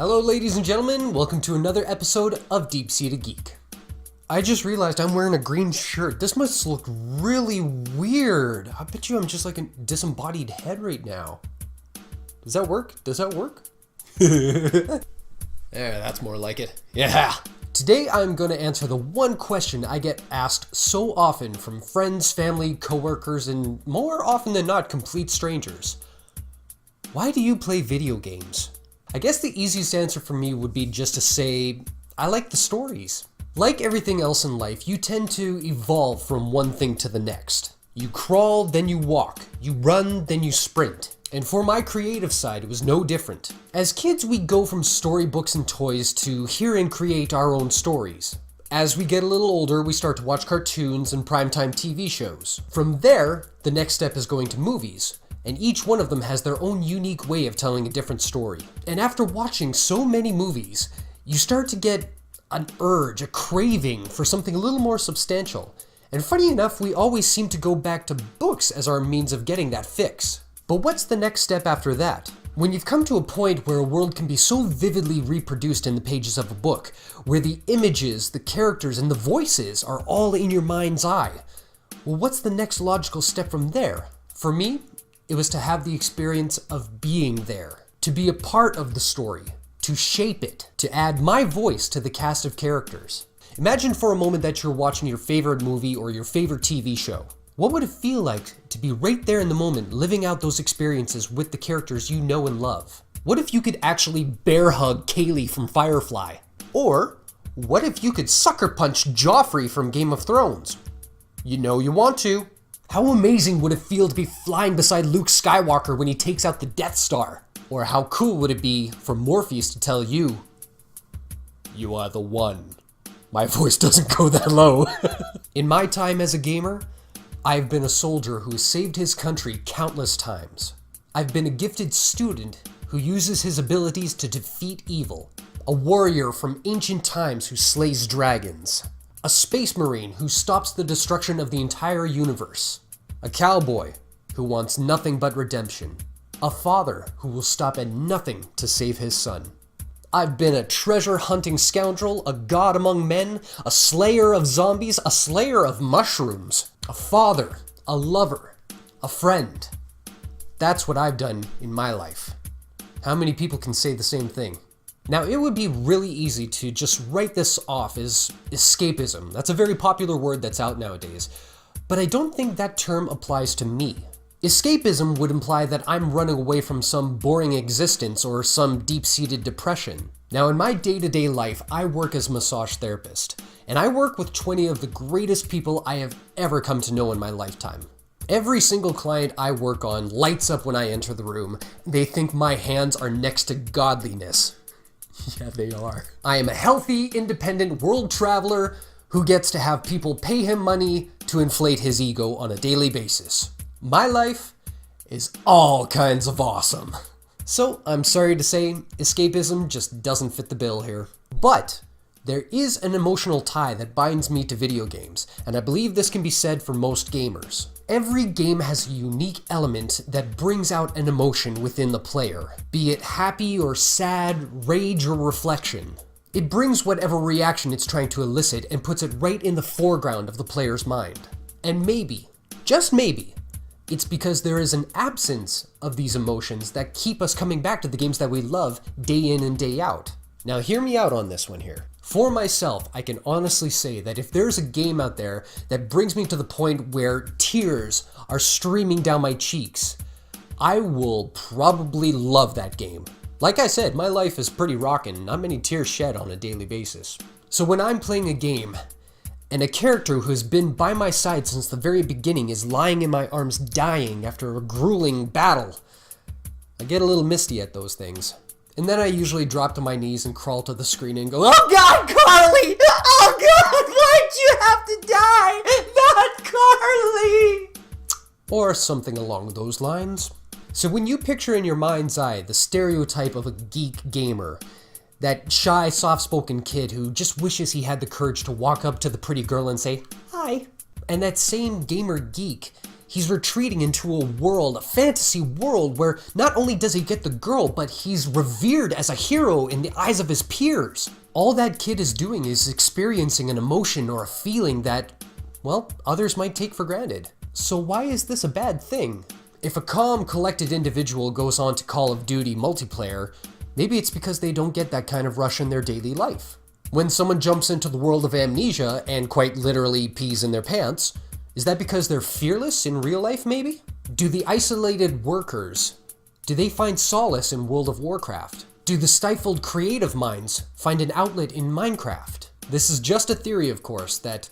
Hello ladies and gentlemen, welcome to another episode of DeepSeededGeek. I just realized I'm wearing a green shirt. This must look really weird. I bet you I'm just like a disembodied head right now. Does that work? There, that's more like it. Yeah! Today I'm going to answer the one question I get asked so often from friends, family, coworkers, and more often than not, complete strangers. Why do you play video games? I guess the easiest answer for me would be just to say, I like the stories. Like everything else in life, you tend to evolve from one thing to the next. You crawl, then you walk. You run, then you sprint. And for my creative side, it was no different. As kids, we go from storybooks and toys to hear and create our own stories. As we get a little older, we start to watch cartoons and primetime TV shows. From there, the next step is going to movies. And each one of them has their own unique way of telling a different story. And after watching so many movies, you start to get an urge, a craving for something a little more substantial. And funny enough, we always seem to go back to books as our means of getting that fix. But what's the next step after that? When you've come to a point where a world can be so vividly reproduced in the pages of a book, where the images, the characters, and the voices are all in your mind's eye, well, what's the next logical step from there? For me, it was to have the experience of being there, to be a part of the story, to shape it, to add my voice to the cast of characters. Imagine for a moment that you're watching your favorite movie or your favorite TV show. What would it feel like to be right there in the moment, living out those experiences with the characters you know and love? What if you could actually bear hug Kaylee from Firefly? Or what if you could sucker punch Joffrey from Game of Thrones? You know you want to. How amazing would it feel to be flying beside Luke Skywalker when he takes out the Death Star? Or how cool would it be for Morpheus to tell you, "You are the one." My voice doesn't go that low. In my time as a gamer, I've been a soldier who has saved his country countless times. I've been a gifted student who uses his abilities to defeat evil. A warrior from ancient times who slays dragons. A space marine who stops the destruction of the entire universe. A cowboy who wants nothing but redemption. A father who will stop at nothing to save his son. I've been a treasure-hunting scoundrel, a god among men, a slayer of zombies, a slayer of mushrooms, a father, a lover, a friend. That's what I've done in my life. How many people can say the same thing? Now, it would be really easy to just write this off as escapism. That's a very popular word that's out nowadays. But I don't think that term applies to me. Escapism would imply that I'm running away from some boring existence or some deep-seated depression. Now, in my day-to-day life, I work as a massage therapist, and I work with 20 of the greatest people I have ever come to know in my lifetime. Every single client I work on lights up when I enter the room. They think my hands are next to godliness. Yeah, they are. I am a healthy, independent world traveler who gets to have people pay him money to inflate his ego on a daily basis. My life is all kinds of awesome. So, I'm sorry to say, escapism just doesn't fit the bill here. But there is an emotional tie that binds me to video games, and I believe this can be said for most gamers. Every game has a unique element that brings out an emotion within the player, be it happy or sad, rage or reflection. It brings whatever reaction it's trying to elicit and puts it right in the foreground of the player's mind. And maybe, just maybe, it's because there is an absence of these emotions that keep us coming back to the games that we love day in and day out. Now hear me out on this one here. For myself, I can honestly say that if there's a game out there that brings me to the point where tears are streaming down my cheeks, I will probably love that game. Like I said, my life is pretty rockin', not many tears shed on a daily basis. So when I'm playing a game, and a character who has been by my side since the very beginning is lying in my arms dying after a grueling battle, I get a little misty at those things. And then I usually drop to my knees and crawl to the screen and go, "Oh God, Carly! Oh God, why'd you have to die? Not Carly!" Or something along those lines. So when you picture in your mind's eye the stereotype of a geek gamer, that shy, soft-spoken kid who just wishes he had the courage to walk up to the pretty girl and say, "Hi." And that same gamer geek, He's retreating into a world, a fantasy world, where not only does he get the girl, but he's revered as a hero in the eyes of his peers. All that kid is doing is experiencing an emotion or a feeling that, well, others might take for granted. So why is this a bad thing? If a calm, collected individual goes on to Call of Duty multiplayer, maybe it's because they don't get that kind of rush in their daily life. When someone jumps into the world of Amnesia and quite literally pees in their pants, is that because they're fearless in real life, maybe? Do the isolated workers, do they find solace in World of Warcraft? Do the stifled creative minds find an outlet in Minecraft? This is just a theory, of course, that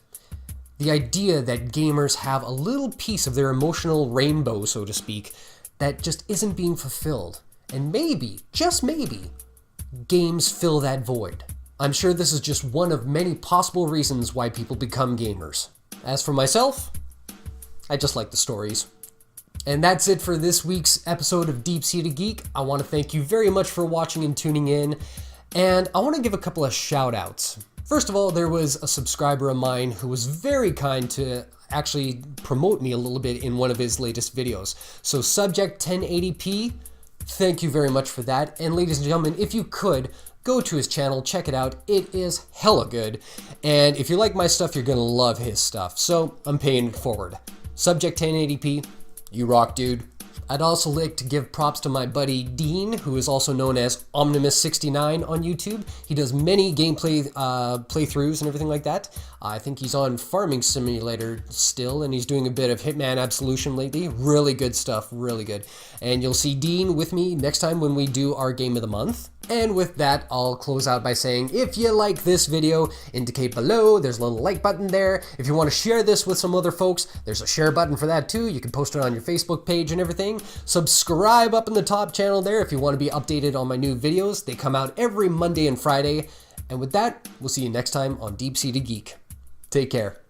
the idea that gamers have a little piece of their emotional rainbow, so to speak, that just isn't being fulfilled. And maybe, just maybe, games fill that void. I'm sure this is just one of many possible reasons why people become gamers. As for myself, I just like the stories. And that's it for this week's episode of Deep-Seeded Geek. I want to thank you very much for watching and tuning in. And I want to give a couple of shout outs. First of all, there was a subscriber of mine who was very kind to actually promote me a little bit in one of his latest videos. So Subject 1080p, thank you very much for that. And ladies and gentlemen, if you could, go to his channel, check it out. It is hella good. And if you like my stuff, you're gonna love his stuff. So I'm paying it forward. Subject 1080p, you rock, dude. I'd also like to give props to my buddy Dean, who is also known as Omnimus69 on YouTube. He does many gameplay playthroughs and everything like that. I think he's on Farming Simulator still, and he's doing a bit of Hitman Absolution lately. Really good stuff, really good. And you'll see Dean with me next time when we do our Game of the Month. And with that, I'll close out by saying, if you like this video, indicate below. There's a little like button there. If you want to share this with some other folks, there's a share button for that too. You can post it on your Facebook page and everything. Subscribe up in the top channel there if you want to be updated on my new videos. They come out every Monday and Friday. And with that, we'll see you next time on Deep-Seeded Geek. Take care.